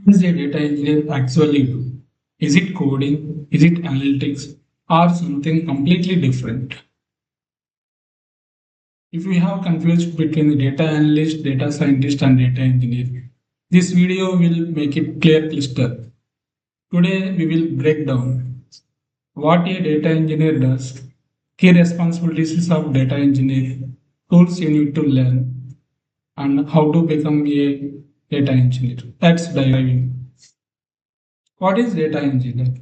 What does a data engineer actually do? Is it coding? Is it analytics? Or something completely different? If we have confused between the data analyst, data scientist, and data engineer, this video will make it clear crystal. Today we will break down what a data engineer does, key responsibilities of data engineer, tools you need to learn, and how to become a data engineer. Let's dive in. What is data engineer?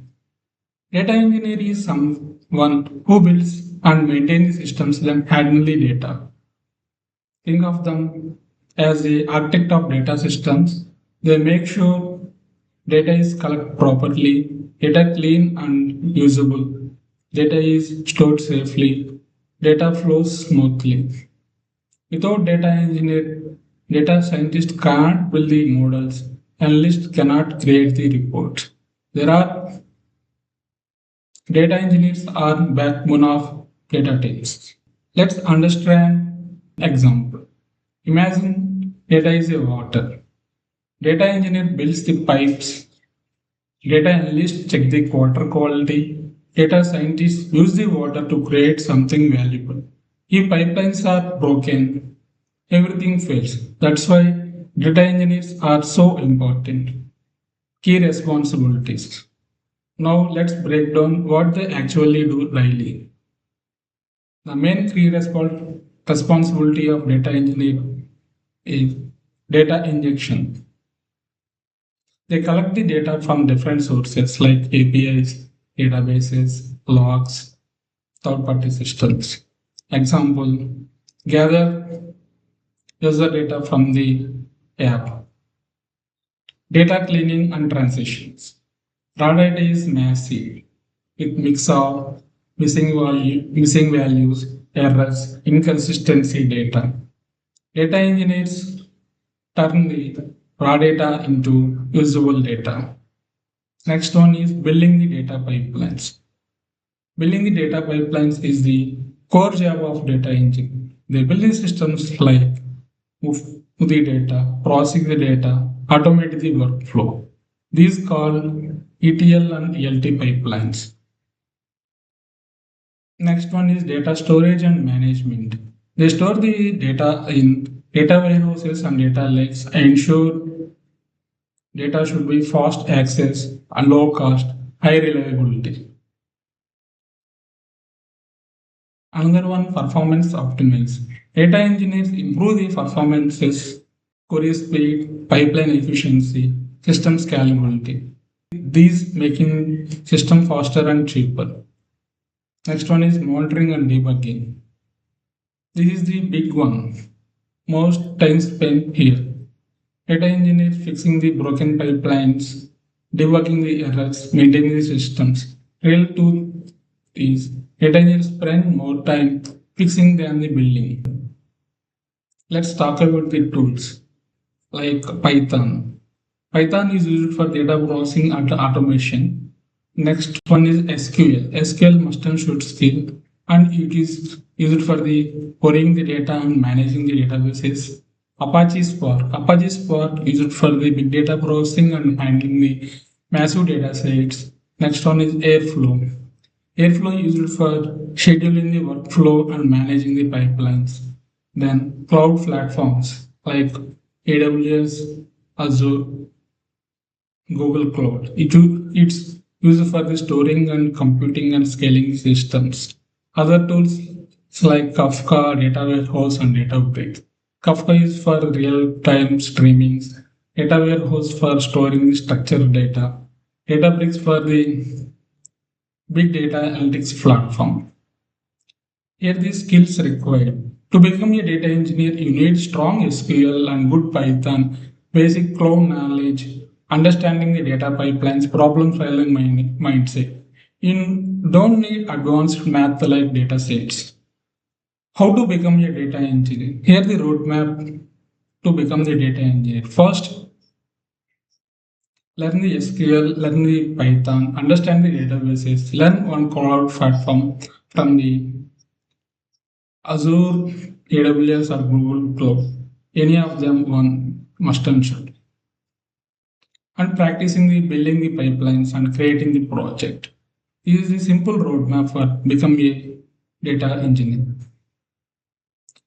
Data engineer is someone who builds and maintains systems that handle the data. Think of them as the architect of data systems. They make sure data is collected properly, data clean and usable, data is stored safely, data flows smoothly. Without data engineer, data scientists can't build the models, analysts cannot create the reports. There are data engineers are backbone of data teams. Let's understand example. Imagine data is a water. Data engineer builds the pipes. Data analysts check the water quality. Data scientists use the water to create something valuable. If pipelines are broken, everything fails. That's why data engineers are so important. Key responsibilities. Now let's break down what they actually do daily. The main key responsibility of data engineer is data injection. They collect the data from different sources like APIs, databases, logs, third-party systems. Example, gather user data from the app. Data cleaning and transitions. Raw data is massive with mix of missing values, errors, inconsistency data. Data engineers turn the raw data into usable data. Next one is building the data pipelines. Building the data pipelines is the core job of data engineering. They build the systems like move the data, process the data, automate the workflow. These called ETL and ELT pipelines. Next one is data storage and management. They store the data in data warehouses and data lakes and ensure data should be fast access and low cost, high reliability. Another one, performance optimize. Data engineers improve the performances, query speed, pipeline efficiency, system scalability. These making system faster and cheaper. Next one is monitoring and debugging. This is the big one. Most time spent here. Data engineers fixing the broken pipelines, debugging the errors, maintaining the systems. Real truth is data engineers spend more time fixing than the building. Let's talk about the tools like Python. Python is used for data processing and automation. Next one is SQL. SQL must and should skill, and it is used for the querying the data and managing the databases. Apache Spark. Apache Spark used for the big data processing and handling the massive data sets. Next one is Airflow. Airflow used for scheduling the workflow and managing the pipelines. Then cloud platforms like AWS, Azure, Google Cloud. It's used for the storing and computing and scaling systems. Other tools like Kafka, Data Warehouse, and Databricks. Kafka is for real-time streamings. Data Warehouse for storing structured data. Databricks for the big data analytics platform. Here the skills required. To become a data engineer, you need strong SQL and good Python, basic cloud knowledge, understanding the data pipelines, problem solving mindset. You don't need advanced math like data sets. How to become a data engineer? Here the roadmap to become the data engineer. First, learn the SQL, learn the Python, understand the databases, learn one cloud platform from the Azure, AWS, or Google Cloud. Any of them one must and should. and practicing the building the pipelines and creating the project. This is the simple roadmap for becoming a data engineer.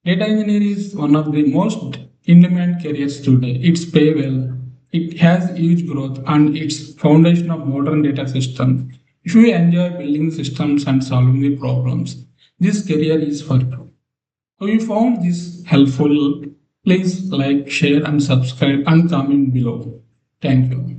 Data engineer is one of the most in-demand careers today. It's pay well, it has huge growth, and it's foundation of modern data system. If you enjoy building systems and solving the problems, this career is for you. If you found this helpful, please like, share, and subscribe and comment below. Thank you.